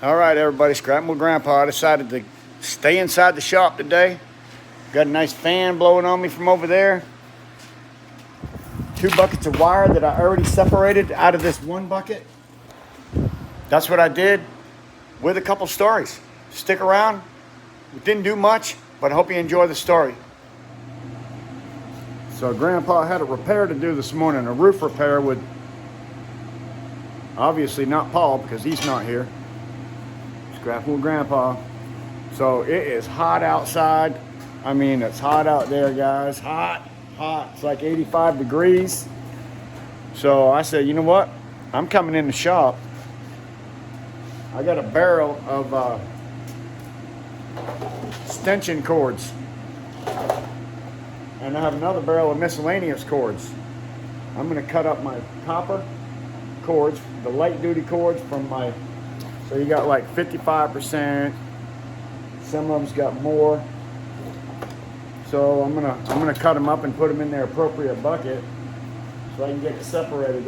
All right, everybody, Scrapping with Grandpa. I decided to stay inside the shop today. Got a nice fan blowing on me from over there. 2 buckets of wire that I already separated out of this 1 bucket. That's what I did with a couple stories. Stick around. We didn't do much, but I hope you enjoy the story. So Grandpa had a repair to do this morning, a roof repair with, obviously not Paul because he's not here. Scrapping with Grandpa. So it is hot outside. I mean, it's hot out there, guys. Hot. It's like 85 degrees. So I said, you know what? I'm coming in the shop. I got a barrel of extension cords. And I have another barrel of miscellaneous cords. I'm going to cut up my copper cords, the light duty cords from my, so you got like 55%. Some of them's got more. So I'm gonna cut them up and put them in their appropriate bucket so I can get it separated.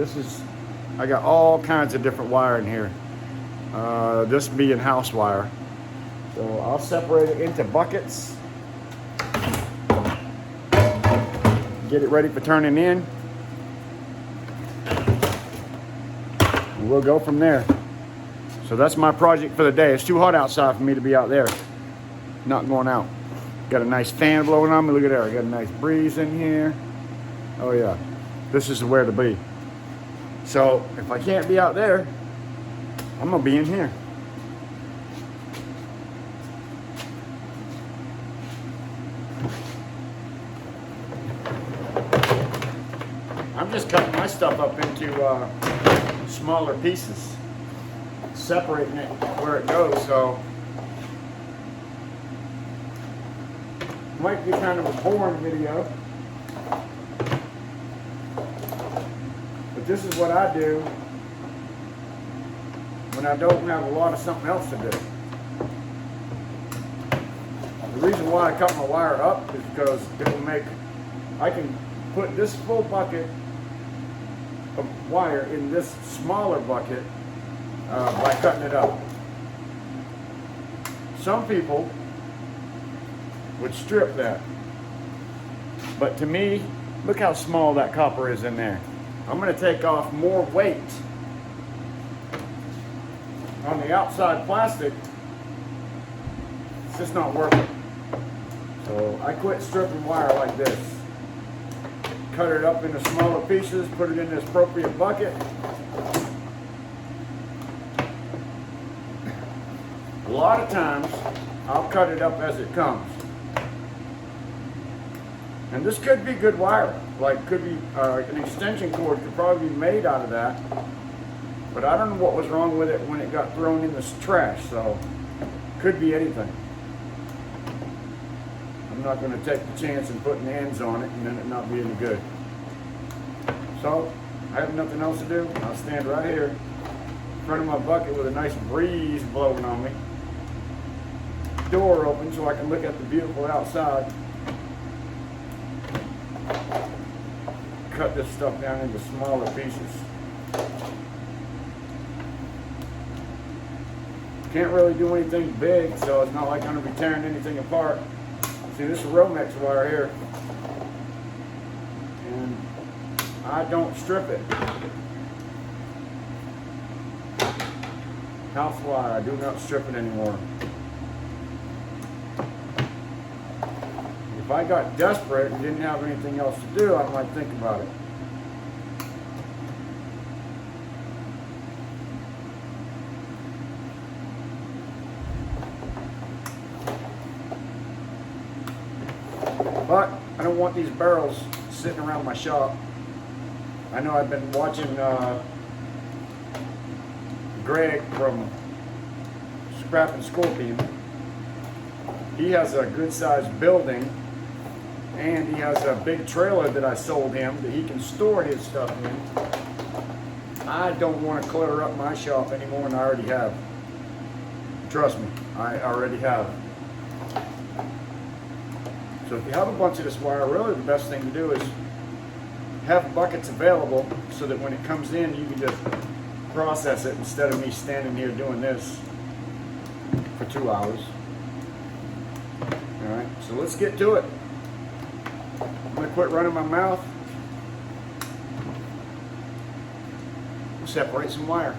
I got all kinds of different wire in here. This being house wire. So I'll separate it into buckets. Get it ready for turning in. And we'll go from there. So that's my project for the day. It's too hot outside for me to be out there. Not going out. Got a nice fan blowing on me. Look at there. I got a nice breeze in here. Oh yeah. This is where to be. So if I can't be out there, I'm gonna be in here. I'm just cutting my stuff up into smaller pieces, separating it where it goes. So might be kind of a boring video, but this is what I do when I don't have a lot of something else to do. The reason why I cut my wire up is because I can put this full bucket of wire in this smaller bucket by cutting it up. Some people would strip that, but to me, look how small that copper is in there. I'm going to take off more weight on the outside plastic. It's just not working. So I quit stripping wire like this. Cut it up into smaller pieces, put it in this appropriate bucket. A lot of times I'll cut it up as it comes. And this could be good wire, like could be an extension cord could probably be made out of that. But I don't know what was wrong with it when it got thrown in this trash, so could be anything. I'm not going to take the chance in putting ends on it and then it not be any good. So I have nothing else to do. I'll stand right here in front of my bucket with a nice breeze blowing on me. Door open so I can look at the beautiful outside. Cut this stuff down into smaller pieces. Can't really do anything big, so it's not like I'm going to be tearing anything apart. See, this is Romex wire here, and I don't strip it. House wire, I do not strip it anymore. If I got desperate and didn't have anything else to do, I might think about it. But I don't want these barrels sitting around my shop. I know I've been watching Greg from Scrap and Scorpion. He has a good sized building and he has a big trailer that I sold him that he can store his stuff in. I don't want to clutter up my shop any more than I already have. Trust me, I already have. So if you have a bunch of this wire, really the best thing to do is have buckets available so that when it comes in, you can just process it instead of me standing here doing this. for 2 hours. All right, so let's get to it. I'm gonna quit running my mouth. We'll separate some wire.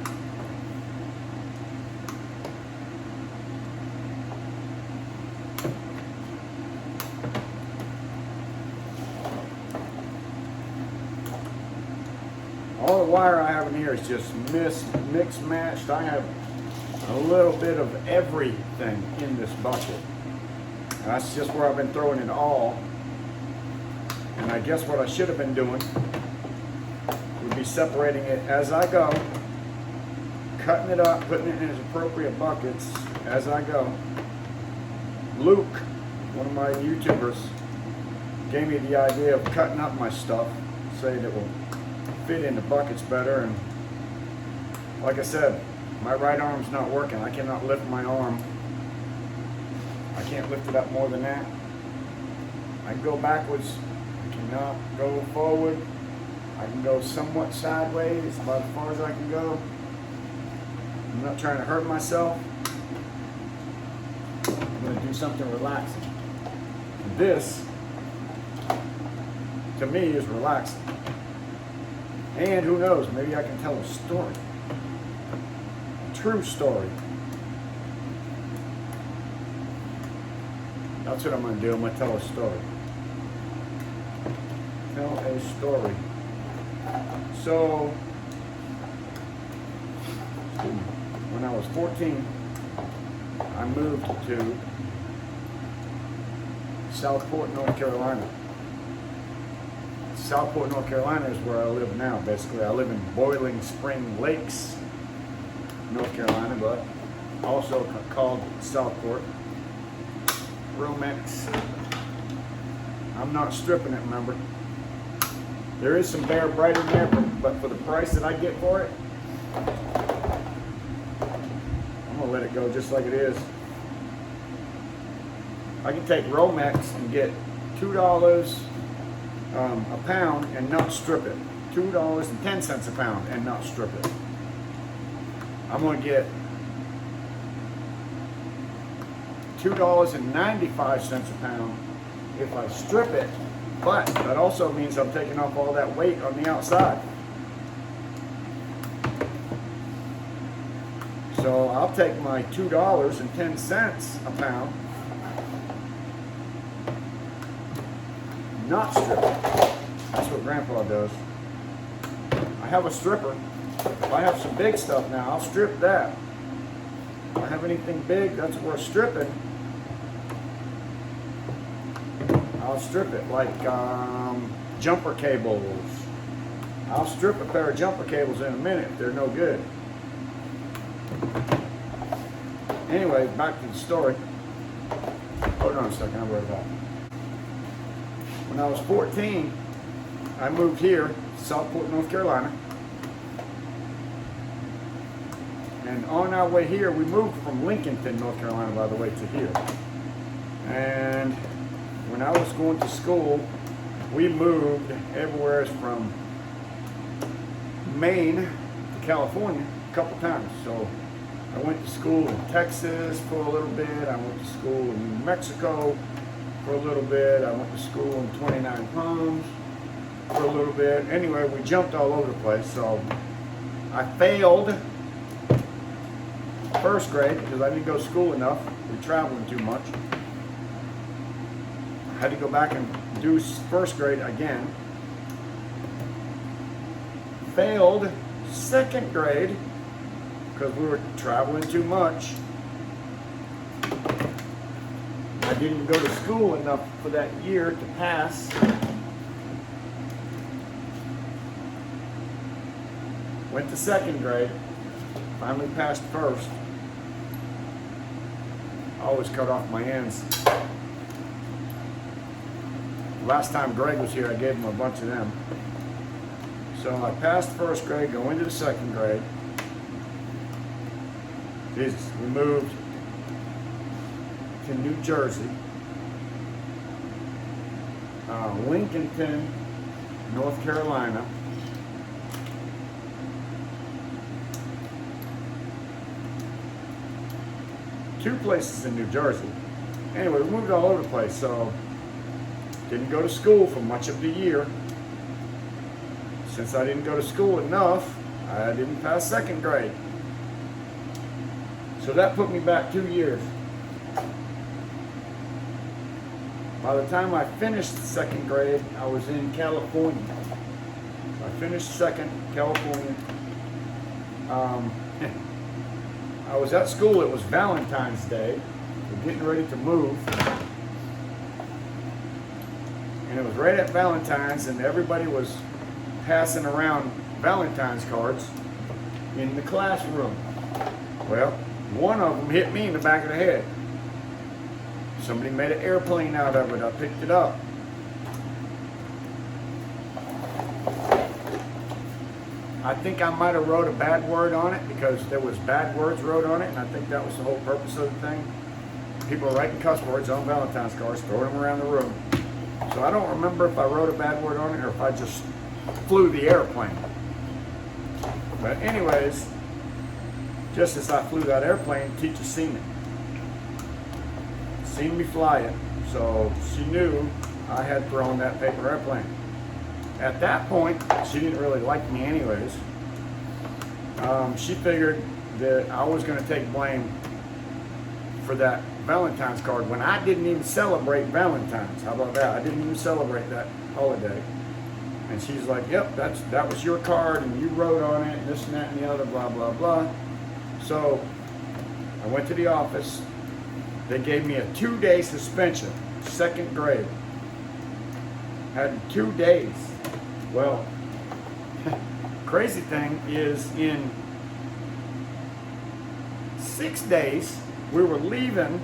All the wire I have in here is just mixed matched. I have a little bit of everything in this bucket. And that's just where I've been throwing it all. And I guess what I should have been doing would be separating it as I go, cutting it up, putting it in its appropriate buckets as I go. Luke, one of my YouTubers, gave me the idea of cutting up my stuff, saying it will fit into buckets better. And like I said, my right arm's not working. I cannot lift my arm. I can't lift it up more than that. I can go backwards. I cannot go forward. I can go somewhat sideways, about as far as I can go. I'm not trying to hurt myself. I'm going to do something relaxing. This, to me, is relaxing. And who knows, maybe I can tell a story. A true story. That's what I'm going to do. I'm going to tell a story. Tell a story. So, when I was 14, I moved to Southport, North Carolina. Southport, North Carolina is where I live now, basically. I live in Boiling Spring Lakes, North Carolina, but also called Southport. Romex. I'm not stripping it, remember. There is some Bear Bright in there, but for the price that I get for it, I'm gonna let it go just like it is. I can take Romex and get $2 a pound and not strip it. $2.10 a pound and not strip it. I'm gonna get $2.95 a pound if I strip it, but that also means I'm taking off all that weight on the outside. So I'll take my $2.10 a pound, not strip it. That's what Grandpa does. I have a stripper. If I have some big stuff now, I'll strip that. If I have anything big that's worth stripping, I'll strip it, like jumper cables. I'll strip a pair of jumper cables in a minute if they're no good. Anyway, back to the story. Hold on a second, I'll worry about it. When I was 14, I moved here, Southport, North Carolina. And on our way here, we moved from Wilmington, North Carolina, by the way, to here. And when I was going to school, we moved everywhere from Maine to California a couple times. So I went to school in Texas for a little bit. I went to school in New Mexico for a little bit. I went to school in 29 Palms for a little bit. Anyway, we jumped all over the place. So I failed first grade because I didn't go to school enough. We traveled too much. I had to go back and do first grade again. Failed second grade because we were traveling too much. I didn't go to school enough for that year to pass. Went to second grade. Finally passed first. I always cut off my ends. Last time Greg was here, I gave him a bunch of them. So I passed first grade, go into the second grade. Jesus, we moved to New Jersey. Wilmington, North Carolina. 2 places in New Jersey. Anyway, we moved all over the place, so didn't go to school for much of the year. Since I didn't go to school enough, I didn't pass 2nd grade. So that put me back 2 years. By the time I finished 2nd grade, I was in California. I finished 2nd, California. I was at school, it was Valentine's Day. We're getting ready to move. And it was right at Valentine's, and everybody was passing around Valentine's cards in the classroom. Well, one of them hit me in the back of the head. Somebody made an airplane out of it. I picked it up. I think I might have wrote a bad word on it because there was bad words wrote on it, and I think that was the whole purpose of the thing. People are writing cuss words on Valentine's cards, throwing them around the room. So I don't remember if I wrote a bad word on it or if I just flew the airplane. But anyways, just as I flew that airplane, the teacher seen it. Seen me fly it. So she knew I had thrown that paper airplane. At that point, she didn't really like me anyways. She figured that I was going to take blame for that Valentine's card when I didn't even celebrate Valentine's. How about that? I didn't even celebrate that holiday. And she's like, yep, that was your card and you wrote on it and this and that and the other, blah, blah, blah. So I went to the office. They gave me a 2-day suspension, 2nd grade. Had 2 days. Well, crazy thing is in 6 days, we were leaving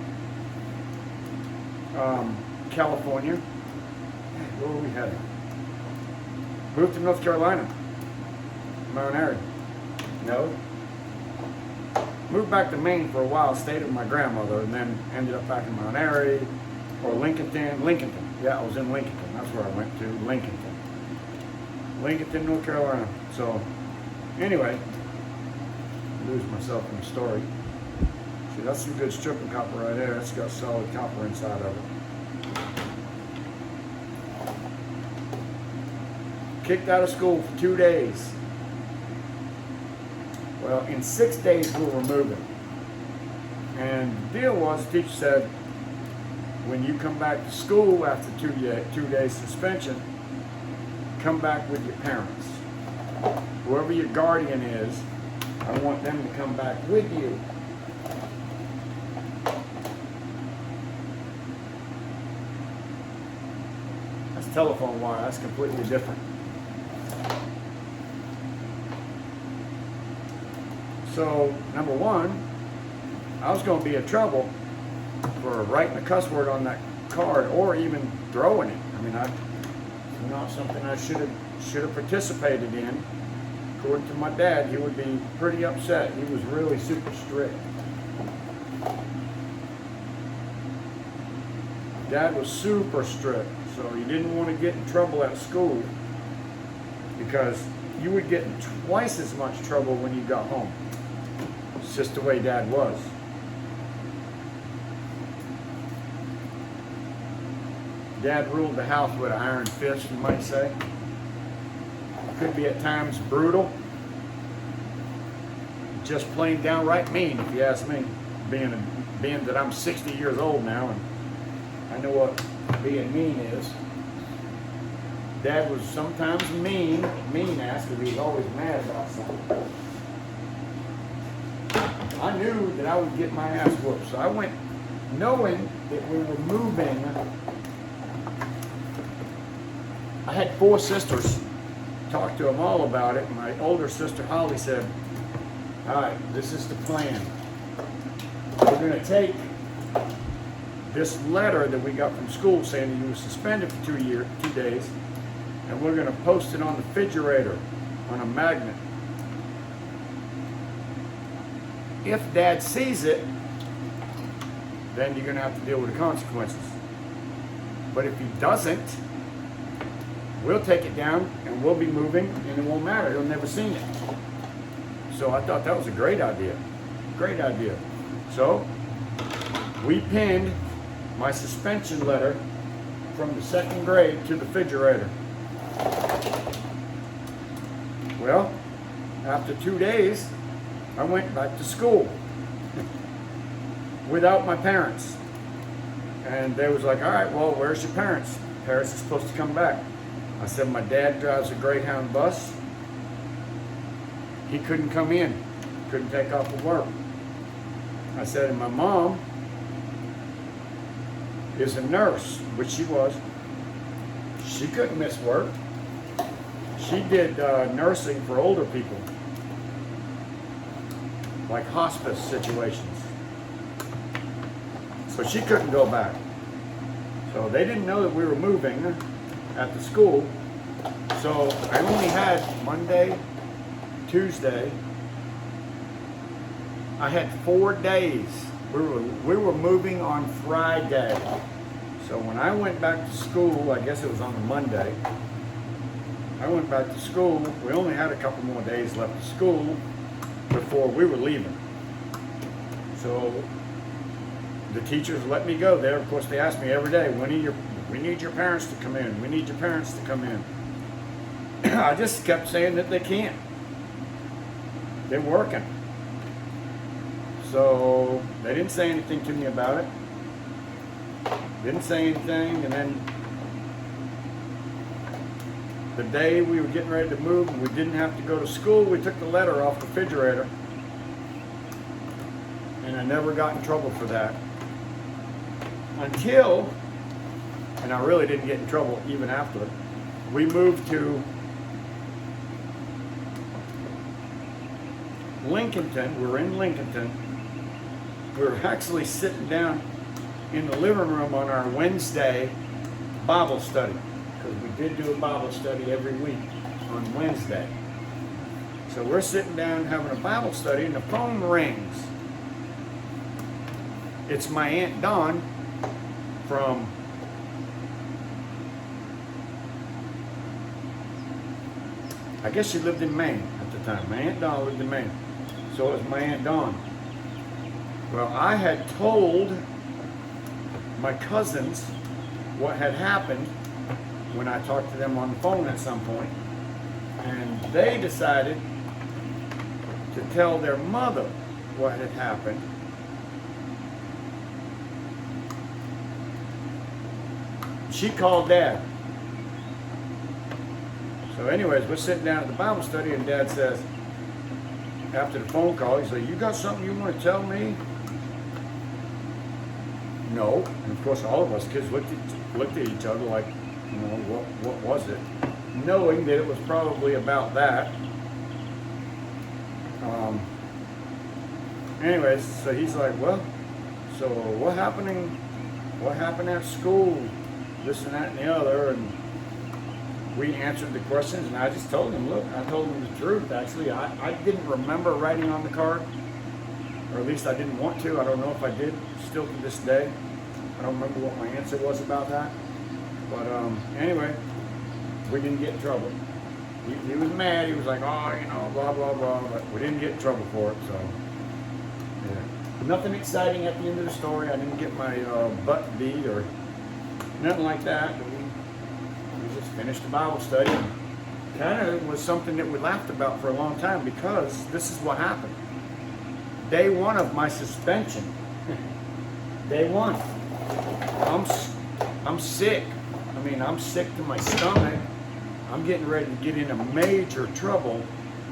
California. Where were we heading? Moved to North Carolina. Mount Airy. No. Moved back to Maine for a while, stayed with my grandmother, and then ended up back in Mount Airy or Lincolnton. Yeah, I was in Lincolnton. That's where I went to, Lincolnton, North Carolina. So, anyway, lose myself in the story. See, that's some good stripping copper right there. It's got solid copper inside of it. Kicked out of school for 2 days. Well, in 6 days we were moving. And the deal was, the teacher said, when you come back to school after 2 days suspension, come back with your parents. Whoever your guardian is, I want them to come back with you. That's telephone wire, that's completely different. So, number one, I was going to be in trouble for writing a cuss word on that card or even throwing it. I mean, it's not something I should have participated in. According to my dad, he would be pretty upset. He was really super strict. Dad was super strict, so he didn't want to get in trouble at school because you would get in twice as much trouble when you got home. It's just the way Dad was. Dad ruled the house with an iron fist, you might say. Could be at times brutal. Just plain downright mean, if you ask me. Being that I'm 60 years old now, and I know what being mean is. Dad was sometimes mean-ass, because he was always mad about something. I knew that I would get my ass whooped, so I went knowing that we were moving. I had 4 sisters. Talked to them all about it. My older sister Holly said, all right, this is the plan. We're going to take this letter that we got from school saying that you were suspended for 2 days, and we're going to post it on the refrigerator on a magnet. If Dad sees it, then you're going to have to deal with the consequences. But if he doesn't, we'll take it down and we'll be moving and it won't matter. He'll never seen it. So I thought that was a great idea. Great idea. So we pinned my suspension letter from the 2nd grade to the refrigerator. Well, after 2 days, I went back to school without my parents. And they was like, all right, well, where's your parents? Parents are supposed to come back. I said, my dad drives a Greyhound bus. He couldn't come in, couldn't take off of work. I said, and my mom is a nurse, which she was. She couldn't miss work. She did nursing for older people, like hospice situations. So she couldn't go back. So they didn't know that we were moving at the school. So I only had Monday, Tuesday. I had 4 days. We were moving on Friday. So when I went back to school, I guess it was on a Monday, I went back to school. We only had a couple more days left of school before we were leaving. So the teachers let me go there. Of course, they asked me every day, we need your parents to come in. We need your parents to come in. I just kept saying that they can't. They're working. So they didn't say anything to me about it. Didn't say anything, and then the day we were getting ready to move and we didn't have to go to school, we took the letter off the refrigerator. And I never got in trouble for that. Until, and I really didn't get in trouble even after, we moved to Wilmington. We were in Wilmington. We were actually sitting down in the living room on our Wednesday Bible study, because we did do a Bible study every week on Wednesday. So we're sitting down having a Bible study and the phone rings. It's my Aunt Dawn from I guess she lived in Maine at the time. My Aunt Dawn lived in Maine. So it was my Aunt Dawn. Well, I had told my cousins what had happened when I talked to them on the phone at some point, and they decided to tell their mother what had happened. She called Dad. So anyways, we're sitting down at the Bible study, and Dad says, after the phone call, he said, you got something you want to tell me? No. And of course, all of us kids looked at each other like, you know, what was it? Knowing that it was probably about that. Anyways, so he's like, well, so what happened at school? This and that and the other. And we answered the questions, and I just told him, look, I told him the truth. Actually, I didn't remember writing on the card, or at least I didn't want to. I don't know if I did still to this day. I don't remember what my answer was about that. But anyway, we didn't get in trouble. He was mad. He was like, oh, you know, blah, blah, blah. But we didn't get in trouble for it. So, yeah. Nothing exciting at the end of the story. I didn't get my butt beat or nothing like that. We just finished the Bible study. Kind of was something that we laughed about for a long time, because this is what happened. Day one of my suspension. Day one. I'm sick. I mean, I'm sick to my stomach. I'm getting ready to get into major trouble.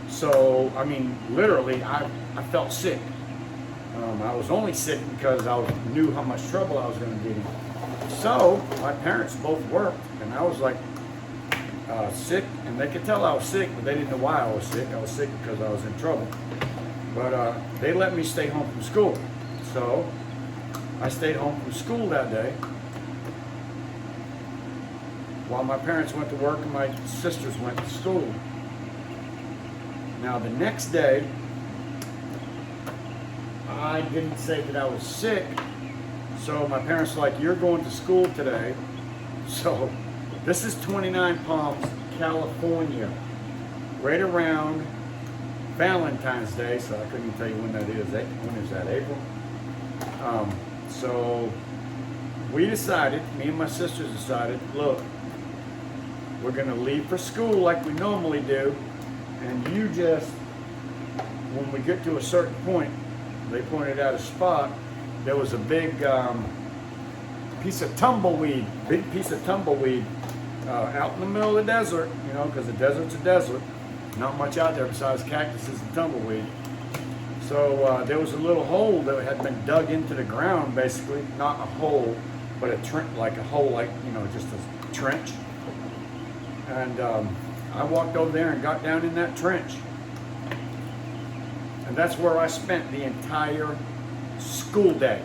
So, I mean, literally, I felt sick. I was only sick because I knew how much trouble I was going to get in. So, my parents both worked, and I was like sick, and they could tell I was sick, but they didn't know why I was sick. I was sick because I was in trouble. But they let me stay home from school. So, I stayed home from school that day while my parents went to work and my sisters went to school. Now, the next day, I didn't say that I was sick, so my parents were like, you're going to school today. So this is 29 Palms, California, right around Valentine's Day, so I couldn't even tell you when that is. When is that, April? So we decided, me and my sisters decided, look, we're gonna leave for school like we normally do, and you just, when we get to a certain point, they pointed out a spot, there was a big piece of tumbleweed out in the middle of the desert, you know, because the desert's a desert. Not much out there besides cactuses and tumbleweed. So there was a little hole that had been dug into the ground, basically. Not a hole, but a trench, like a hole, like, you know, just a trench. And I walked over there and got down in that trench. And that's where I spent the entire school day.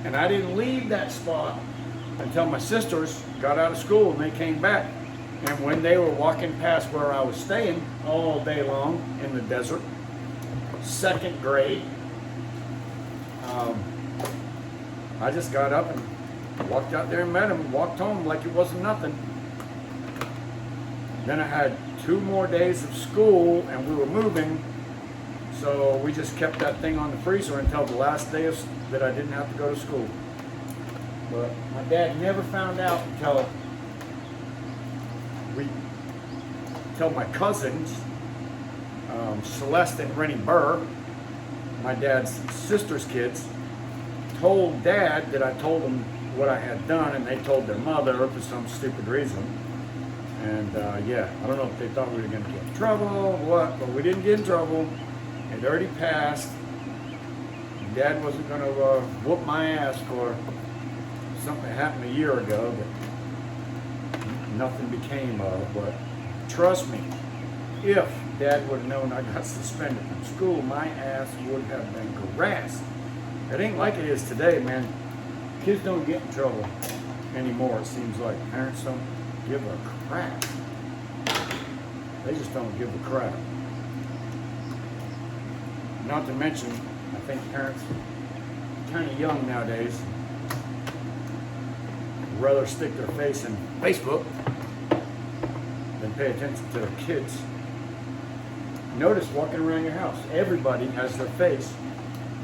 And I didn't leave that spot until my sisters got out of school and they came back. And when they were walking past where I was staying all day long in the desert, 2nd grade, I just got up and walked out there and met them and walked home like it wasn't nothing. Then I had 2 more days of school and we were moving, so we just kept that thing on the freezer until the last day that I didn't have to go to school. But my dad never found out until my cousins, Celeste and Rennie Burr, my dad's sister's kids, told Dad that I told them what I had done, and they told their mother for some stupid reason. And yeah, I don't know if they thought we were going to get in trouble or what, but we didn't get in trouble. It already passed. Dad wasn't going to whoop my ass for something that happened a year ago that nothing became of. But trust me, if Dad would have known I got suspended from school, my ass would have been harassed. It ain't like it is today, man. Kids don't get in trouble anymore, it seems like. Parents don't give a crap. They just don't give a crap. Not to mention, I think parents are kind of young nowadays. Rather stick their face in Facebook than pay attention to their kids. Notice walking around your house, everybody has their face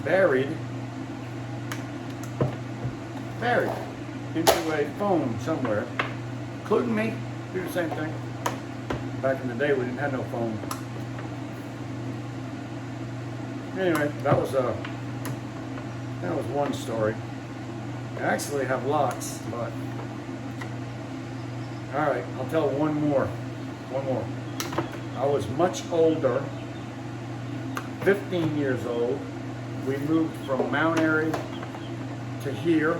buried into a phone somewhere, including me. Do the same thing. Back in the day, we didn't have no phone. Anyway, that was one story. I actually have lots, but all right, I'll tell one more. I was much older, 15 years old. We moved from Mount Airy to here.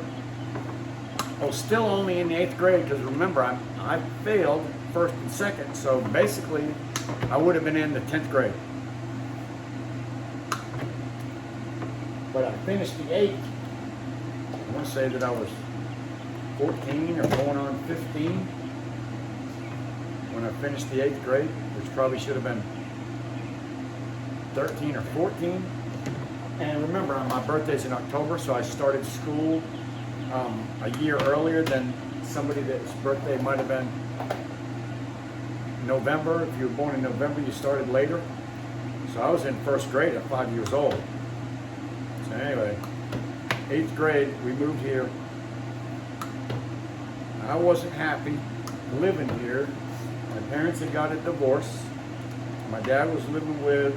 I was still only in the 8th grade because remember, I failed 1st and 2nd, so basically I would have been in the 10th grade. But I finished the 8th. I want to say that I was 14 or going on 15 when I finished the 8th grade, which probably should have been 13 or 14. And remember, my birthday's in October, so I started school a year earlier than somebody that's birthday might have been November. If you were born in November, you started later. So I was in 1st grade at 5 years old. So anyway, 8th grade, we moved here. I wasn't happy living here. My parents had got a divorce. My dad was living with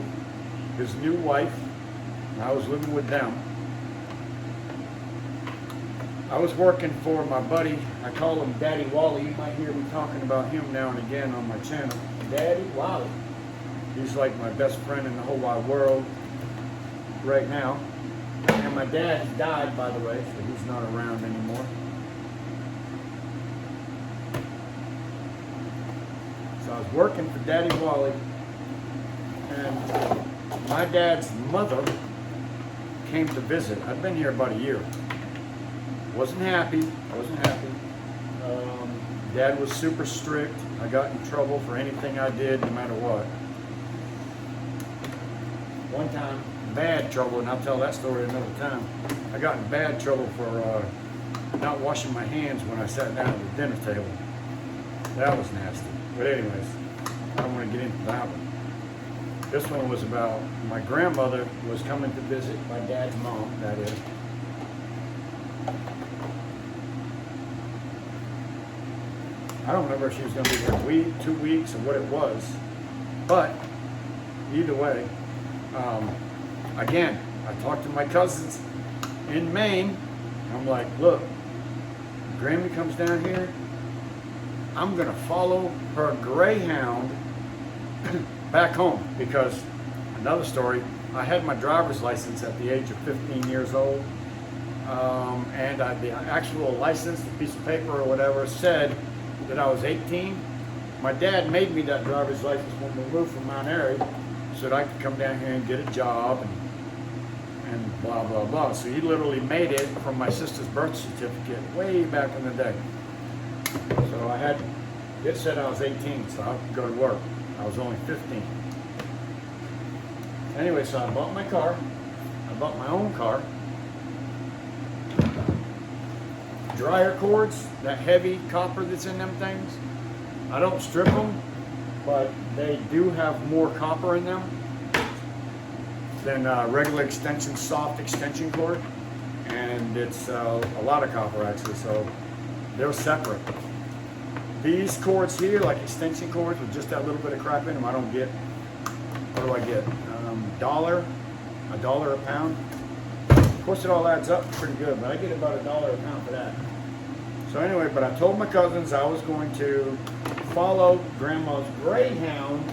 his new wife, and I was living with them. I was working for my buddy, I call him Daddy Wally. You might hear me talking about him now and again on my channel. Daddy Wally. He's like my best friend in the whole wide world right now. And my dad died, by the way, so he's not around anymore. So I was working for Daddy Wally, and my dad's mother came to visit. I'd been here about a year. Wasn't happy. Dad was super strict. I got in trouble for anything I did, no matter what. One time, bad trouble, and I'll tell that story another time. I got in bad trouble for not washing my hands when I sat down at the dinner table. That was nasty. But anyways, I don't want to get into that one. This one was about my grandmother was coming to visit, my dad's mom, that is. I don't remember if she was going to be here a week, 2 weeks, or what it was. But either way, again, I talked to my cousins in Maine. I'm like, look, Grammy comes down here, I'm going to follow her Greyhound back home. Because, another story, I had my driver's license at the age of 15 years old. And the actual license, the piece of paper or whatever, said that I was 18. My dad made me that driver's license when we moved from Mount Airy so that I could come down here and get a job and blah, blah, blah. So he literally made it from my sister's birth certificate way back in the day. So it said I was 18, so I could go to work. I was only 15. Anyway, so I bought my car. I bought my own car. Dryer cords, that heavy copper that's in them things, I don't strip them, but they do have more copper in them than regular extension, soft extension cord, and it's a lot of copper actually, so they're separate. These cords here, like extension cords with just that little bit of crap in them, I don't get. What do I get? $1 a pound. Of course, it all adds up pretty good, but I get about $1 a pound for that. So anyway, but I told my cousins I was going to follow Grandma's Greyhound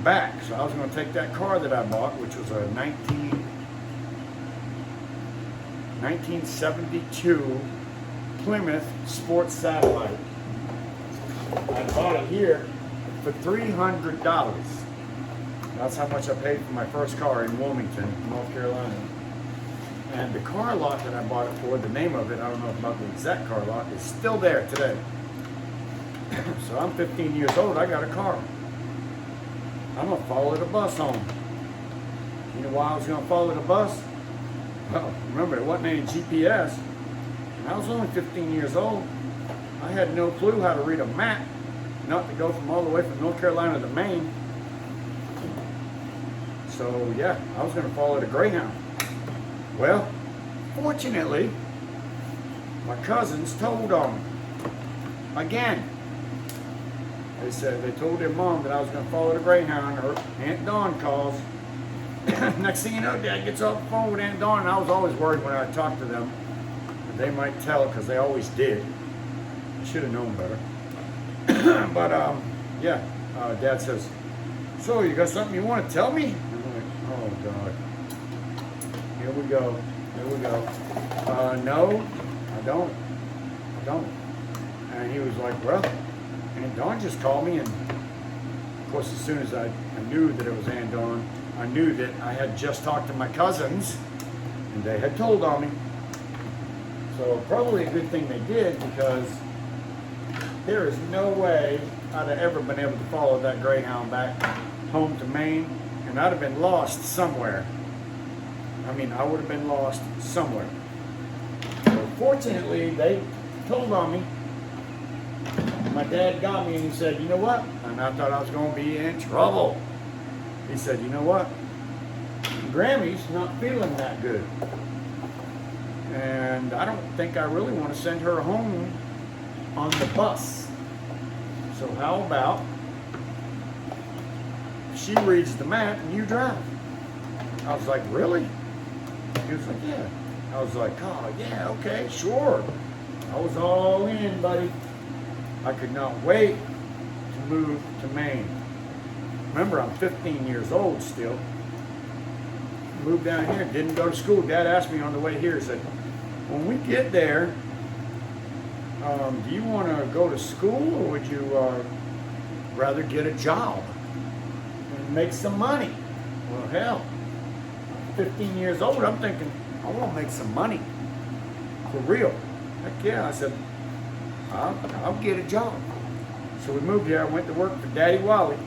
back. So I was going to take that car that I bought, which was a 1972 Plymouth Sports Satellite. I bought it here for $300. That's how much I paid for my first car in Wilmington, North Carolina. And the car lot that I bought it for, the name of it, I don't know about the exact car lot, is still there today. So I'm 15 years old, I got a car. I'm gonna follow the bus home. You know why I was gonna follow the bus? Well, remember, it wasn't any GPS. And I was only 15 years old. I had no clue how to read a map, not to go from all the way from North Carolina to Maine. So yeah, I was gonna follow the Greyhound. Well, fortunately, my cousins told on me. Again, they told their mom that I was going to follow the Greyhound. Her Aunt Dawn calls. Next thing you know, Dad gets off the phone with Aunt Dawn, and I was always worried when I talked to them that they might tell, because they always did. I should have known better. But yeah, Dad says, "So you got something you want to tell me?" I'm like, "Oh God. Here we go. No, I don't. And he was like, well, Aunt Dawn just called me, and of course, as soon as I knew that it was Aunt Dawn, I knew that I had just talked to my cousins, and they had told on me. So probably a good thing they did, because there is no way I'd have ever been able to follow that Greyhound back home to Maine, and I'd have been lost somewhere. I mean, I would have been lost somewhere. So fortunately, they told on me. My dad got me and he said, you know what? And I thought I was going to be in trouble. He said, you know what? Grammy's not feeling that good. And I don't think I really want to send her home on the bus. So how about she reads the map and you drive? I was like, really? He was like, yeah. I was like, oh, yeah, okay, sure. I was all in, buddy. I could not wait to move to Maine. Remember, I'm 15 years old still. Moved down here, didn't go to school. Dad asked me on the way here, he said, when we get there, do you want to go to school, or would you rather get a job and make some money? Well, hell, 15 years old, I'm thinking, I want to make some money. For real. Heck yeah. I said, I'll get a job. So we moved here. I went to work for Daddy Wally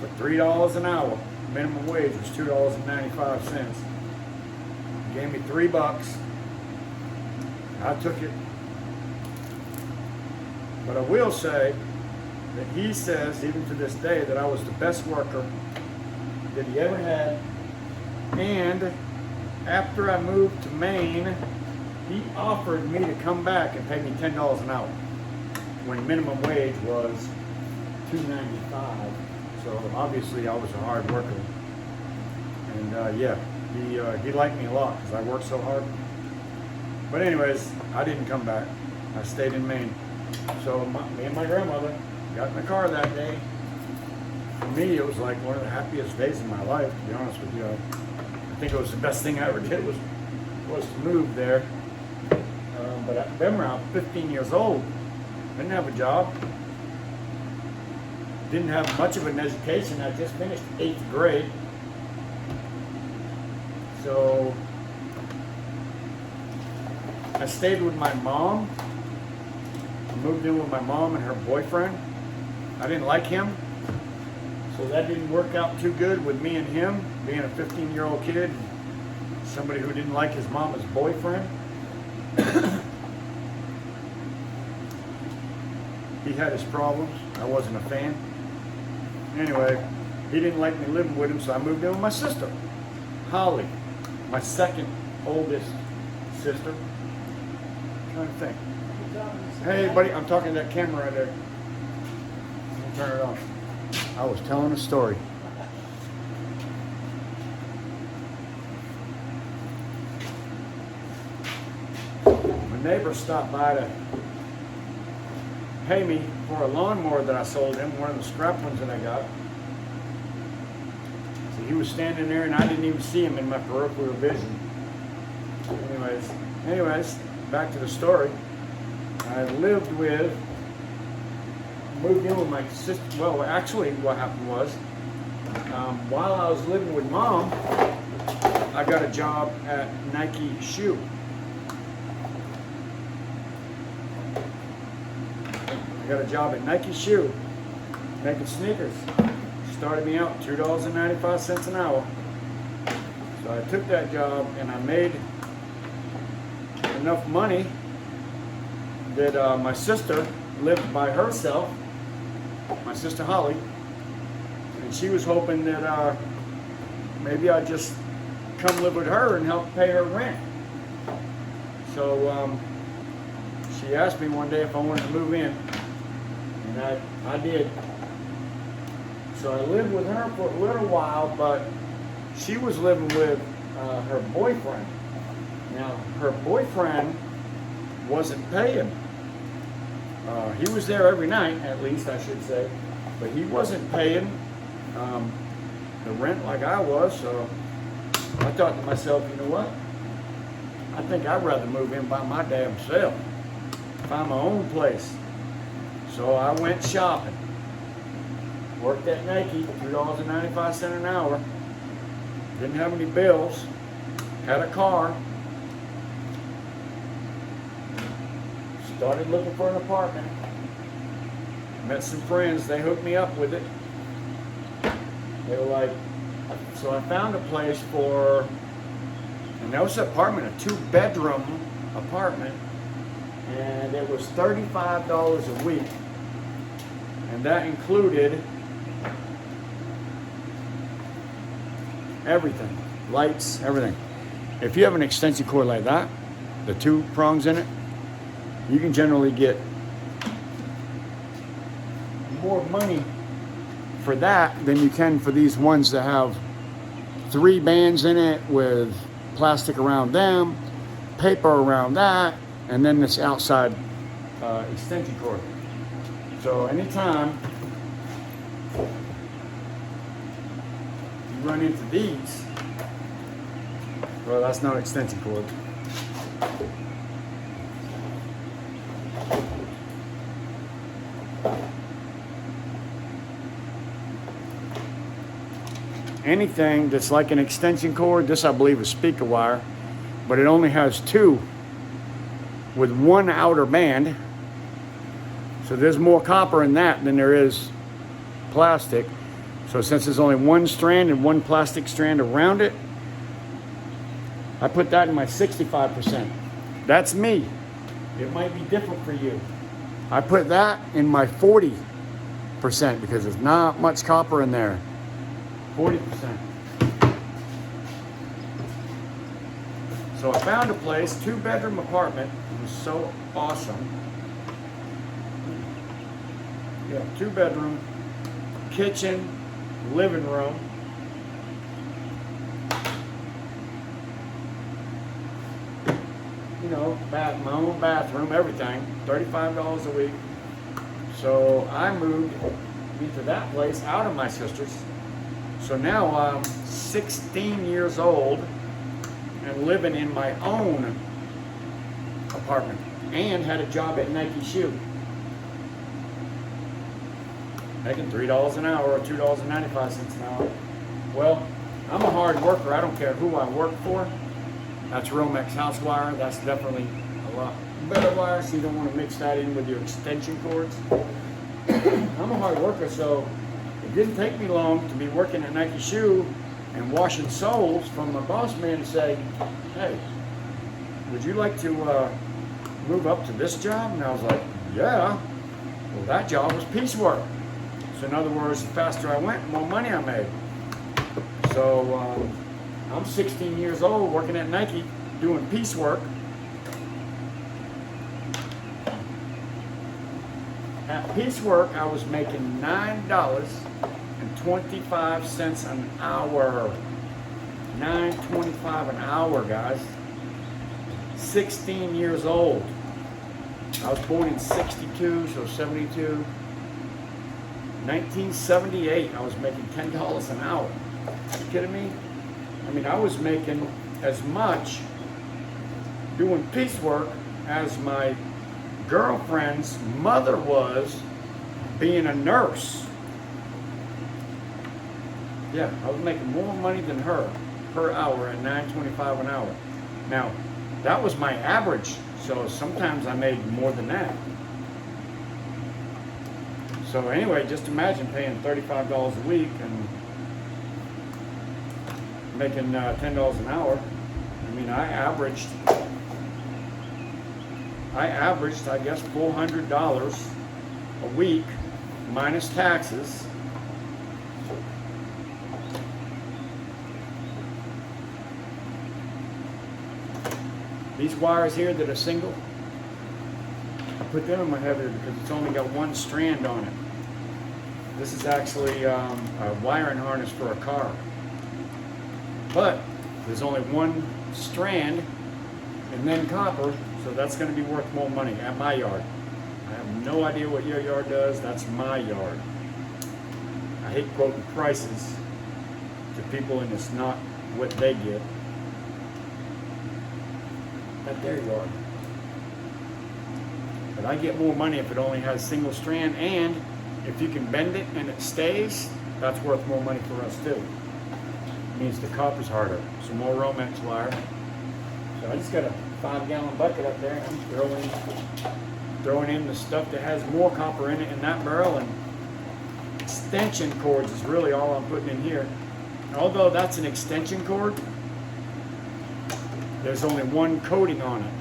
for $3 an hour. Minimum wage was $2.95. He gave me $3. I took it. But I will say that he says, even to this day, that I was the best worker that he ever had. And after I moved to Maine, he offered me to come back and pay me $10 an hour. when minimum wage was $2.95. So obviously I was a hard worker. And yeah, he liked me a lot because I worked so hard. But anyways, I didn't come back. I stayed in Maine. So me and my grandmother got in the car that day. For me, it was like one of the happiest days of my life, to be honest with you. I think it was the best thing I ever did was to move there. But I remember I was 15 years old. Didn't have a job. Didn't have much of an education. I just finished 8th grade. So I stayed with my mom. I moved in with my mom and her boyfriend. I didn't like him. So that didn't work out too good with me and him, being a 15-year-old kid, somebody who didn't like his mama's boyfriend. He had his problems. I wasn't a fan. Anyway, he didn't like me living with him, so I moved in with my sister, Holly, my second oldest sister. I'm trying to think. Hey, buddy, I'm talking to that camera right there. Let me turn it off. I was telling a story. My neighbor stopped by to pay me for a lawnmower that I sold him, one of the scrap ones that I got. So he was standing there and I didn't even see him in my peripheral vision. Anyways, back to the story. I moved in with my sister. Well, actually what happened was, while I was living with Mom, I got a job at Nike Shoe. I got a job at Nike Shoe, making sneakers. Started me out $2.95 an hour. So I took that job and I made enough money that my sister lived by herself, my sister Holly, and she was hoping that maybe I'd just come live with her and help pay her rent. So she asked me one day if I wanted to move in, and I did. So I lived with her for a little while, but she was living with her boyfriend. Now, her boyfriend wasn't paying. He was there every night, at least I should say, but he wasn't paying the rent like I was. So I thought to myself, you know what? I think I'd rather move in by my damn self, find my own place. So I went shopping, worked at Nike, $2.95 an hour, didn't have any bills, had a car, started looking for an apartment, met some friends, they hooked me up with it. They were like, so I found a place for, and that was an apartment, a 2-bedroom apartment, and it was $35 a week, and that included everything, lights, everything. If you have an extension cord like that, the 2 prongs in it, you can generally get more money for that than you can for these ones that have 3 bands in it with plastic around them, paper around that, and then this outside extension cord. So anytime you run into these, well, that's not extension cord. Anything that's like an extension cord, this I believe is speaker wire, but it only has 2 with 1 outer band. So there's more copper in that than there is plastic. So since there's only 1 strand and 1 plastic strand around it, I put that in my 65%. That's me. It might be different for you. I put that in my 40% because there's not much copper in there. 40%. So I found a place, 2-bedroom apartment. It was so awesome. Yeah, 2-bedroom, kitchen, living room. You know, my own bathroom, everything. $35 a week. So I moved into that place out of my sister's. So now I'm 16 years old and living in my own apartment and had a job at Nike Shoe. Making $3 an hour or $2.95 an hour. Well, I'm a hard worker. I don't care who I work for. That's Romex house wire. That's definitely a lot better wire, so you don't want to mix that in with your extension cords. I'm a hard worker, so it didn't take me long to be working at Nike Shoe and washing soles from my boss man to say, hey, would you like to move up to this job? And I was like, yeah. Well, that job was piecework. So in other words, the faster I went, the more money I made. So I'm 16 years old working at Nike doing piecework. At piecework, I was making $9.25 an hour. $9.25 an hour, guys. 16 years old. I was born in 62, so 72. 1978, I was making $10 an hour. Are you kidding me? I mean, I was making as much doing piecework as my girlfriend's mother was being a nurse. Yeah, I was making more money than her per hour at $9.25 an hour. Now, that was my average, so sometimes I made more than that. So anyway, just imagine paying $35 a week and making $10 an hour. I mean, I averaged, I guess, $400 a week minus taxes. These wires here that are single, I put them in my heavier because it's only got one strand on it. This is actually a wiring harness for a car. But there's only one strand and then copper, so that's going to be worth more money at my yard. I have no idea what your yard does. That's my yard. I hate quoting prices to people and it's not what they get at their yard. But I get more money if it only has single strand, and if you can bend it and it stays, that's worth more money for us too. It means the copper's harder. So more Romex wire. So I just got a 5-gallon bucket up there and I'm throwing in the stuff that has more copper in it in that barrel, and extension cords is really all I'm putting in here. Although that's an extension cord, there's only one coating on it.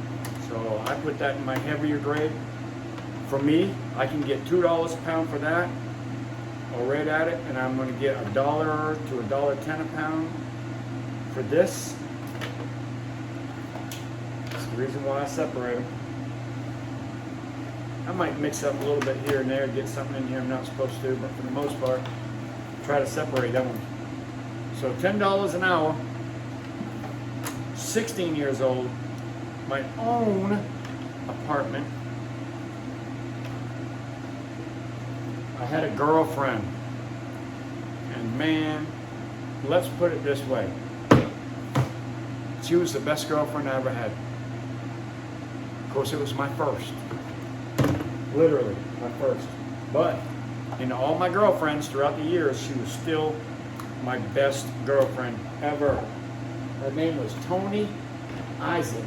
So I put that in my heavier grade. For me, I can get $2 a pound for that. I'll rate at it, and I'm going to get $1 to $1.10 a pound for this. That's the reason why I separate them. I might mix up a little bit here and there, get something in here I'm not supposed to, but for the most part, try to separate them. So $10 an hour, 16 years old, my own apartment. I had a girlfriend, and man, let's put it this way. She was the best girlfriend I ever had. Of course, it was my first. Literally, my first. But in all my girlfriends throughout the years, she was still my best girlfriend ever. Her name was Tony Isaac.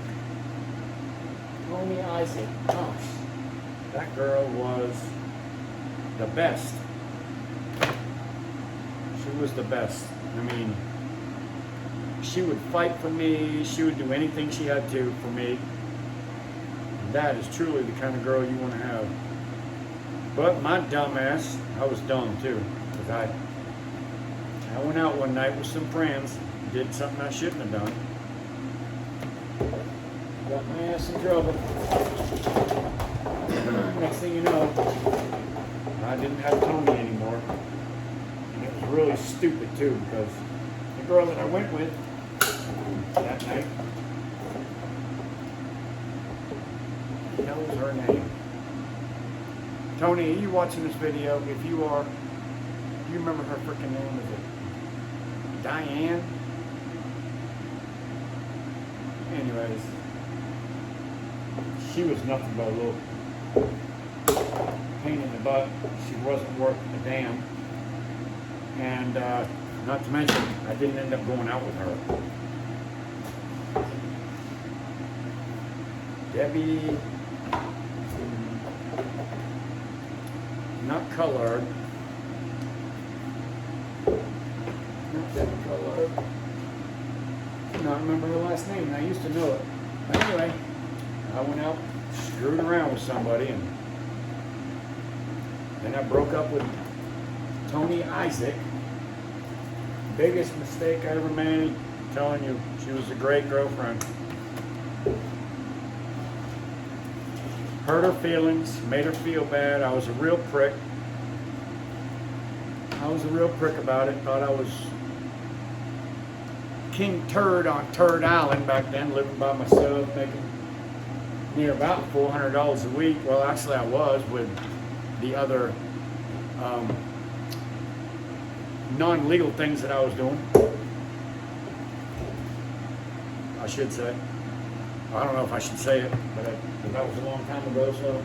Tony Isaac. Gosh, that girl was the best. She was the best. I mean, she would fight for me. She would do anything she had to for me. And that is truly the kind of girl you want to have. But my dumb ass, I was dumb too. Because I went out one night with some friends, did something I shouldn't have done. Got my ass in trouble. Next thing you know, I I didn't have Tony anymore. And it was really stupid too, because the girl that I went with that night, what the hell was her name? Tony, are you watching this video? If you are, do you remember her freaking name? Is it Diane? Anyways, she was nothing but a little pain in the butt. She wasn't worth a damn. And not to mention, I didn't end up going out with her. Debbie, not Colored. Not Debbie Colored. I don't remember her last name, and I used to know it. But anyway, I went out, screwed around with somebody, and then I broke up with Tony Isaac. Biggest mistake I ever made. I'm telling you, she was a great girlfriend. Hurt her feelings, made her feel bad. I was a real prick. I was a real prick about it. Thought I was King Turd on Turd Island back then, living by myself, making near about $400 a week. Well, actually I was with the other non-legal things that I was doing. I should say. I don't know if I should say it, but that was a long time ago, so.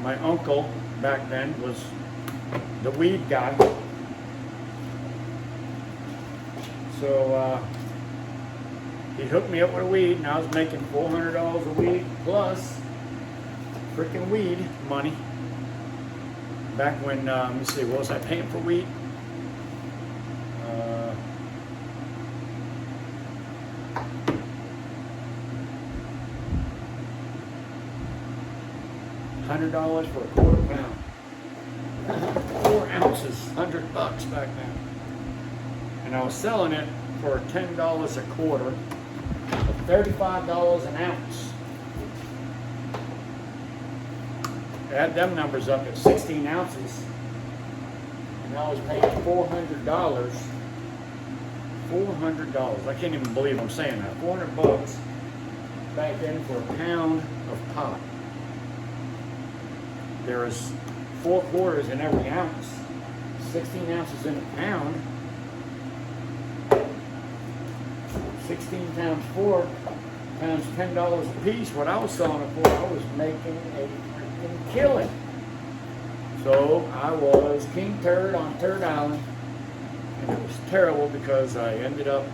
My uncle back then was the weed guy. So he hooked me up with a weed, and I was making $400 a week plus freaking weed money. Back when, let me see, what was I paying for weed? $100 for a quarter pound. 4 ounces, $100 back then. And I was selling it for $10 a quarter, $35 an ounce. Add them numbers up at 16 ounces, and I was paying $400. $400. I can't even believe I'm saying that. $400 back then for a pound of pot. There is 4 quarters in every ounce. 16 ounces in a pound. 16 times 4 times $10 a piece. What I was selling it for, I was making a freaking killing. So I was King Turd on Turd Island, and it was terrible because I ended up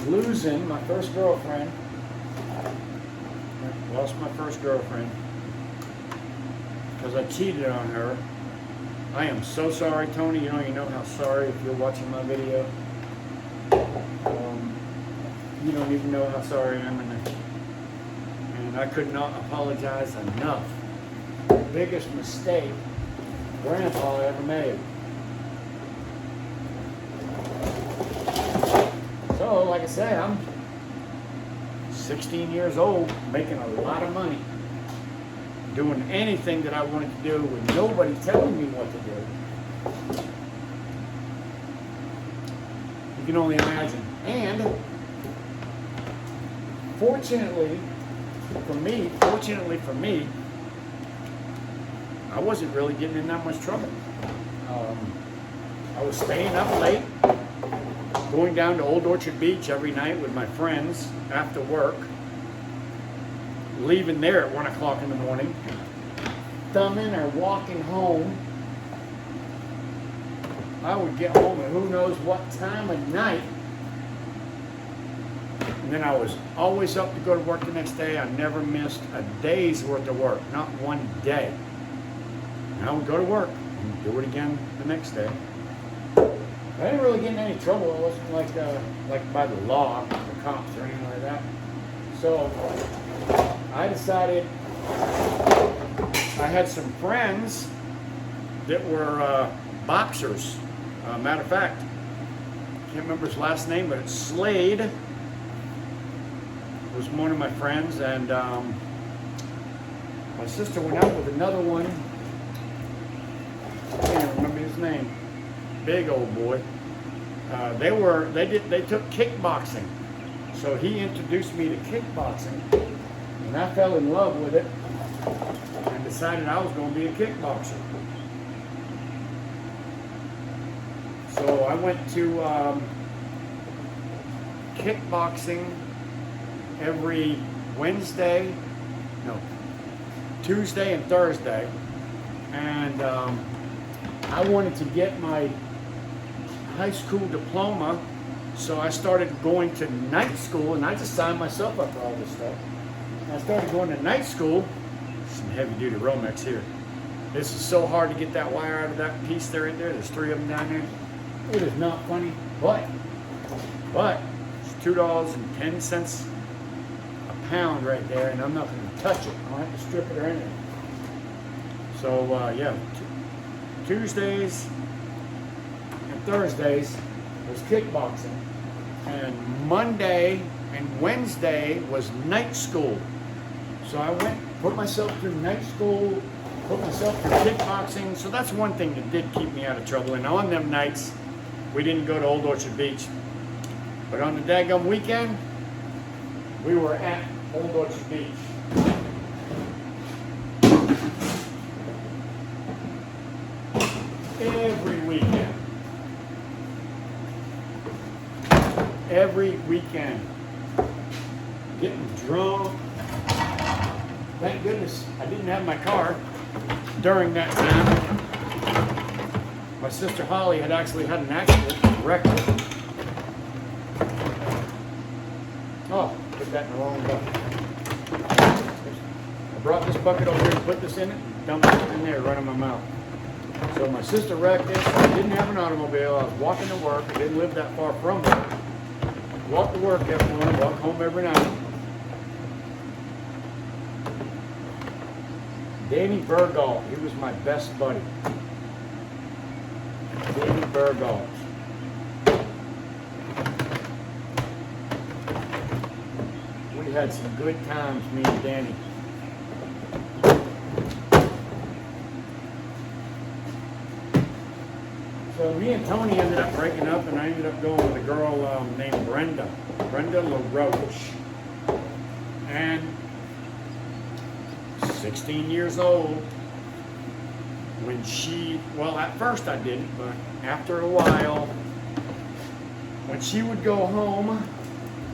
losing my first girlfriend. I lost my first girlfriend because I cheated on her. I am so sorry, Tony. You know how sorry if you're watching my video. You don't even know how sorry I am, and I could not apologize enough. The biggest mistake Grandpa ever made. So, like I say, I'm 16 years old, making a lot of money, doing anything that I wanted to do with nobody telling me what to do. You can only imagine. And fortunately for me, I wasn't really getting in that much trouble. I was staying up late, going down to Old Orchard Beach every night with my friends after work, leaving there at 1 o'clock in the morning, thumbing or walking home. I would get home at who knows what time of night. And then I was always up to go to work the next day. I never missed a day's worth of work, not one day. And I would go to work and do it again the next day. I didn't really get in any trouble. It wasn't like by the law, the cops or anything like that. So I decided, I had some friends that were boxers. Matter of fact, I can't remember his last name, but it's Slade. Was one of my friends, and My sister went out with another one. I can't remember his name. Big old boy. They took kickboxing. So he introduced me to kickboxing, and I fell in love with it and decided I was going to be a kickboxer. So I went to kickboxing every Tuesday and Thursday, and I wanted to get my high school diploma, so I started going to night school, and I just signed myself up for all this stuff. I started going to night school. Some heavy duty Romex here. This is so hard to get that wire out of that piece there in there. There's 3 of them down there. It is not funny, but it's $2.10 a pound right there, and I'm not going to touch it. I'll have to strip it or anything. So yeah, Tuesdays and Thursdays was kickboxing, and Monday and Wednesday was night school. So I went, put myself through night school, put myself through kickboxing. So that's one thing that did keep me out of trouble. And on them nights, we didn't go to Old Orchard Beach. But on the daggum weekend, we were at Old Orchard Beach. Every weekend. Every weekend. Getting drunk. Thank goodness I didn't have my car during that time. My sister Holly had actually had an accident, wrecked it. Oh, put that in the wrong bucket. I brought this bucket over here to put this in it, and dumped it in there right in my mouth. So my sister wrecked it. I didn't have an automobile. I was walking to work. I didn't live that far from work. Walk to work every morning, walk home every night. Danny Burgall, he was my best buddy. Danny Burgall. We had some good times, me and Danny. So me and Tony ended up breaking up, and I ended up going with a girl named Brenda LaRoche. And 16 years old, when well, at first I didn't, but after a while, when she would go home,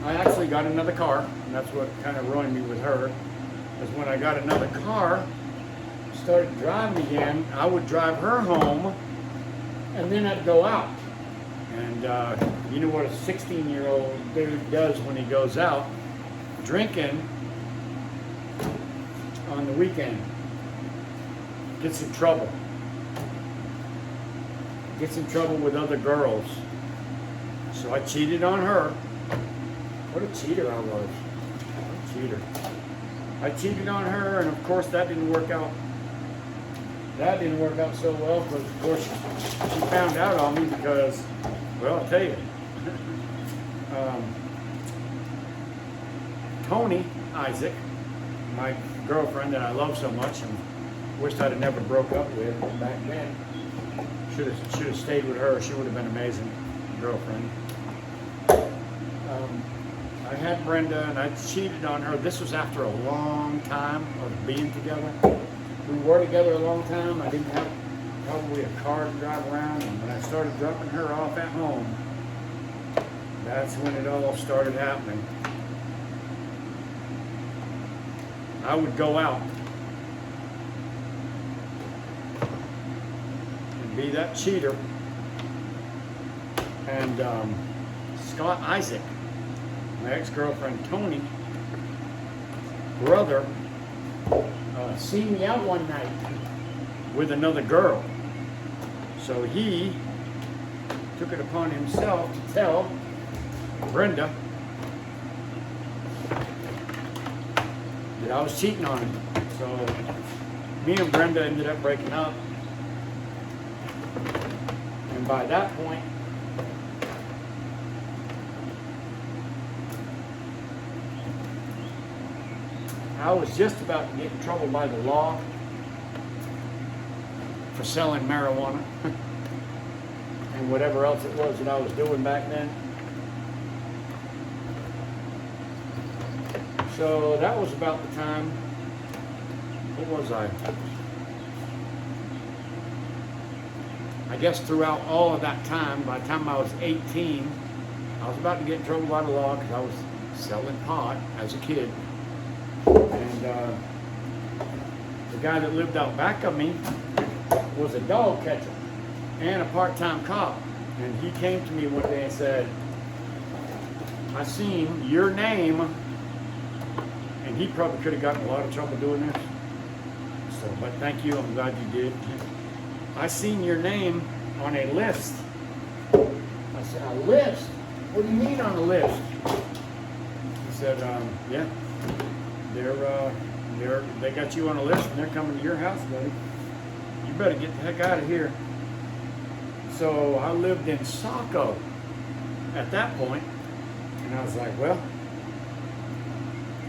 I actually got another car, and that's what kind of ruined me with her, because when I got another car, started driving again, I would drive her home, and then I'd go out. And you know what a 16-year-old dude does when he goes out? Drinking on the weekend. Gets in trouble. Gets in trouble with other girls. So I cheated on her. What a cheater I was. What a cheater. I cheated on her, and of course that didn't work out. That didn't work out so well, because of course she found out on me because, well, I'll tell you. Tony Isaac, my girlfriend that I love so much and wished I'd have never broke up with back then. Should have stayed with her. She would have been an amazing girlfriend. I had Brenda, and I cheated on her. This was after a long time of being together. We were together a long time. I didn't have probably a car to drive around, and when I started dropping her off at home, that's when it all started happening. I would go out and be that cheater, and Scott Isaac, my ex-girlfriend Tony, brother, seen me out one night with another girl. So he took it upon himself to tell Brenda that I was cheating on him. So me and Brenda ended up breaking up. And by that point, I was just about to get in trouble by the law for selling marijuana and whatever else it was that I was doing back then. So that was about the time. What was I? I guess throughout all of that time, by the time I was 18, I was about to get in trouble by the law because I was selling pot as a kid. And the guy that lived out back of me was a dog catcher and a part-time cop. And he came to me one day and said, I seen your name, and he probably could have gotten a lot of trouble doing this. So, but thank you, I'm glad you did. I seen your name on a list. I said, a list? What do you mean on a list? He said, yeah, they got you on a list and they're coming to your house, buddy. You better get the heck out of here. So I lived in Saco at that point, and I was like, well,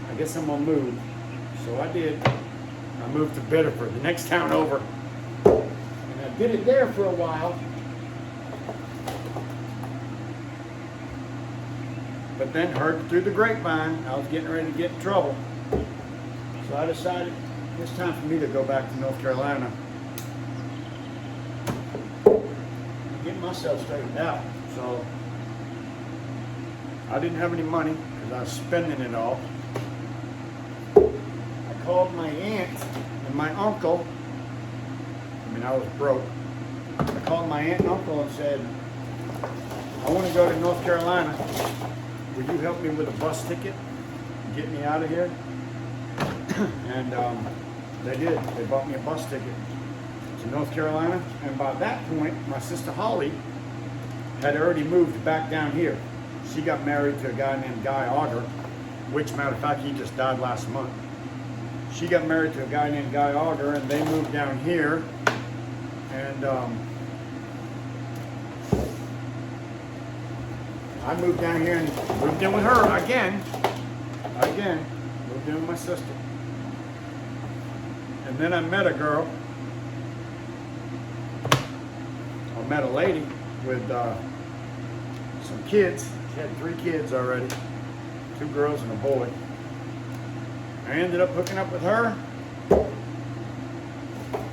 I guess I'm gonna move. So I did. I moved to Biddeford, the next town over. And I did it there for a while. But then heard through the grapevine I was getting ready to get in trouble. So I decided it's time for me to go back to North Carolina. Get myself straightened out. So I didn't have any money because I was spending it all. I called my aunt and my uncle. I mean, I was broke. I called my aunt and uncle and said, I want to go to North Carolina. Would you help me with a bus ticket and get me out of here? And they did. They bought me a bus ticket to North Carolina. And by that point, my sister Holly had already moved back down here. She got married to a guy named Guy Auger, which, matter of fact, he just died last month. She got married to a guy named Guy Auger, and they moved down here. And I moved down here and moved in with her again. Moved in with my sister. And then I met a girl. I met a lady with some kids. She had 3 kids already, 2 girls and a boy. I ended up hooking up with her.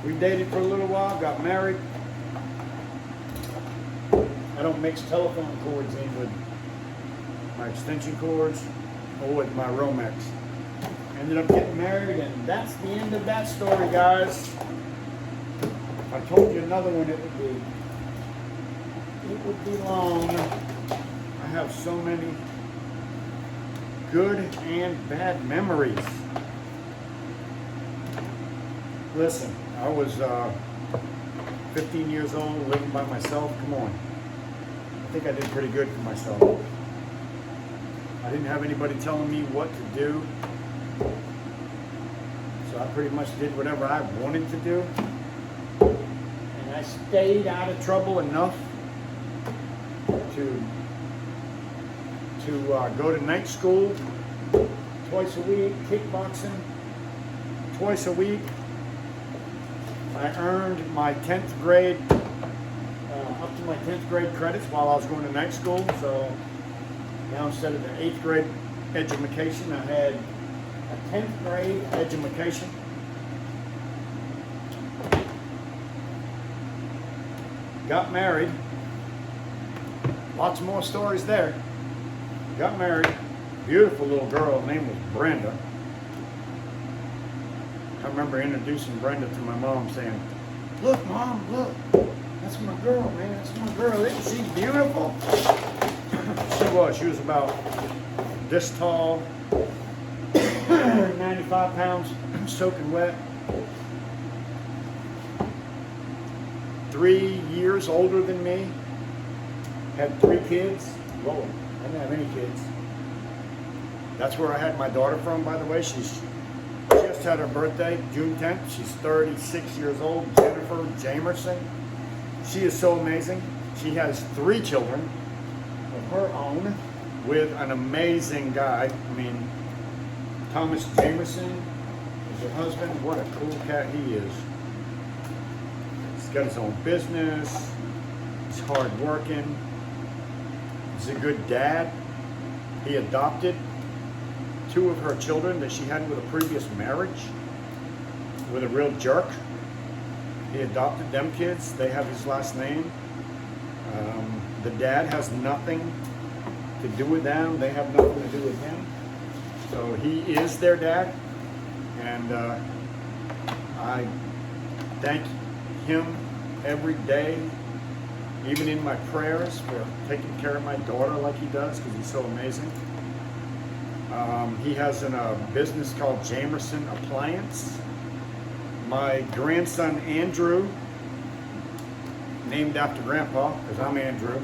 We dated for a little while, got married. I don't mix telephone cords in with my extension cords or with my Romex. Ended up getting married, and that's the end of that story, guys. If I told you another one, it would be long. I have so many good and bad memories. Listen, I was 15 years old, living by myself. Come on. I think I did pretty good for myself. I didn't have anybody telling me what to do. So I pretty much did whatever I wanted to do. And I stayed out of trouble enough to go to night school twice a week, kickboxing twice a week. I earned my 10th grade, up to my 10th grade credits while I was going to night school. So now instead of the 8th grade education, I had a 10th grade education. Got married. Lots more stories there. Got married. Beautiful little girl. Her name was Brenda. I remember introducing Brenda to my mom, saying, "Look, Mom, look. That's my girl, man. That's my girl. Isn't she beautiful?" She was about this tall, 95 pounds, soaking wet. 3 years older than me. Had 3 kids. Lord, I didn't have any kids. That's where I had my daughter from, by the way. She just had her birthday, June 10th. She's 36 years old, Jennifer Jamerson. She is so amazing. She has 3 children of her own with an amazing guy. I mean, Thomas Jamerson is her husband. What a cool cat he is. He's got his own business. He's hard working. He's a good dad. He adopted 2 of her children that she had with a previous marriage with a real jerk. He adopted them kids. They have his last name. The dad has nothing to do with them. They have nothing to do with him. So he is their dad. And I thank him every day, even in my prayers, for taking care of my daughter like he does, because he's so amazing. He has a business called Jamerson Appliance. My grandson Andrew, named after Grandpa, because I'm Andrew.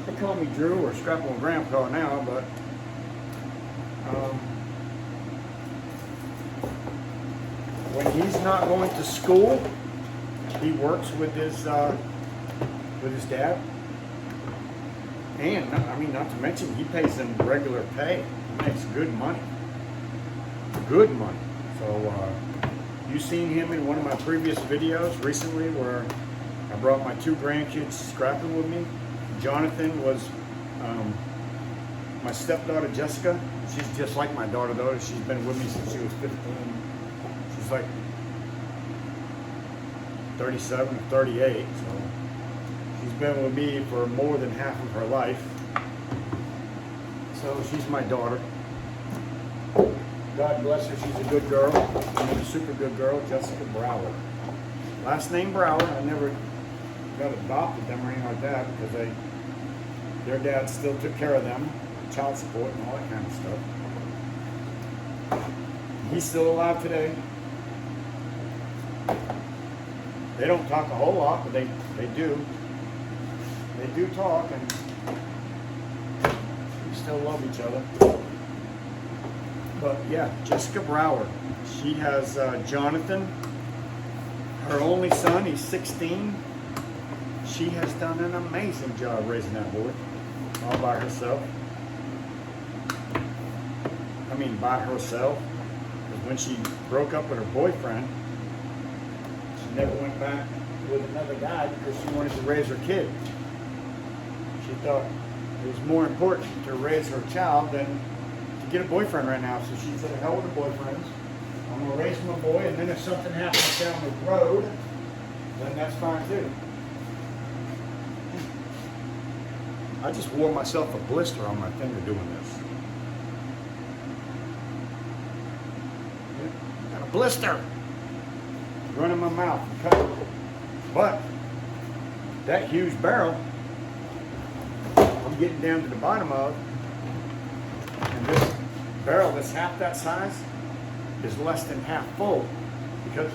They call me Drew or Scrapple and Grandpa now, but when he's not going to school, he works with his dad. And I mean, not to mention, he pays them regular pay. He makes good money. Good money. So you've seen him in one of my previous videos recently where I brought my 2 grandkids scrapping with me. Jonathan was my stepdaughter Jessica. She's just like my daughter though. She's been with me since she was 15. She's like 37 or 38, so she's been with me for more than half of her life. So she's my daughter. God bless her, she's a good girl. She's a super good girl, Jessica Brower. Last name Brower. I never got adopted them or anything like that because their dad still took care of them, child support and all that kind of stuff. He's still alive today. They don't talk a whole lot, but they do. They do talk, and we still love each other. But yeah, Jessica Brower. She has Jonathan, her only son. He's 16. She has done an amazing job raising that boy, all by herself. I mean, by herself. Because when she broke up with her boyfriend, she never went back with another guy because she wanted to raise her kid. She thought it was more important to raise her child than to get a boyfriend right now. So she said, hell with the boyfriends. I'm going to raise my boy, and then if something happens down the road, then that's fine too. I just wore myself a blister on my finger doing this. Got a blister running my mouth and cut. But that huge barrel, I'm getting down to the bottom of, and this barrel that's half that size is less than half full because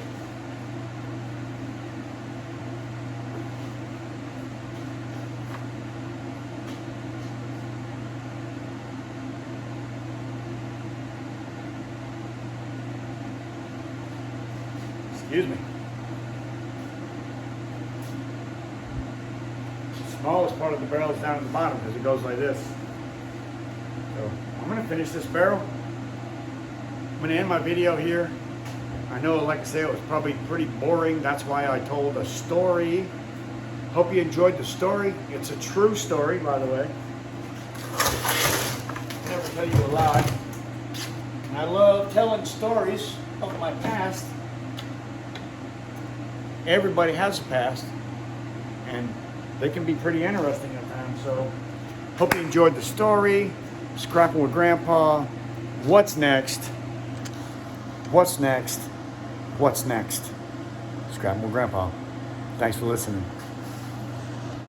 excuse me. The smallest part of the barrel is down at the bottom because it goes like this. So I'm going to finish this barrel. I'm going to end my video here. I know, like I say, it was probably pretty boring. That's why I told a story. Hope you enjoyed the story. It's a true story, by the way. I never tell you a lie. And I love telling stories of my past. Everybody has a past, and they can be pretty interesting at times. So, hope you enjoyed the story. Scrapping with Grandpa. What's next? What's next? What's next? Scrapping with Grandpa. Thanks for listening.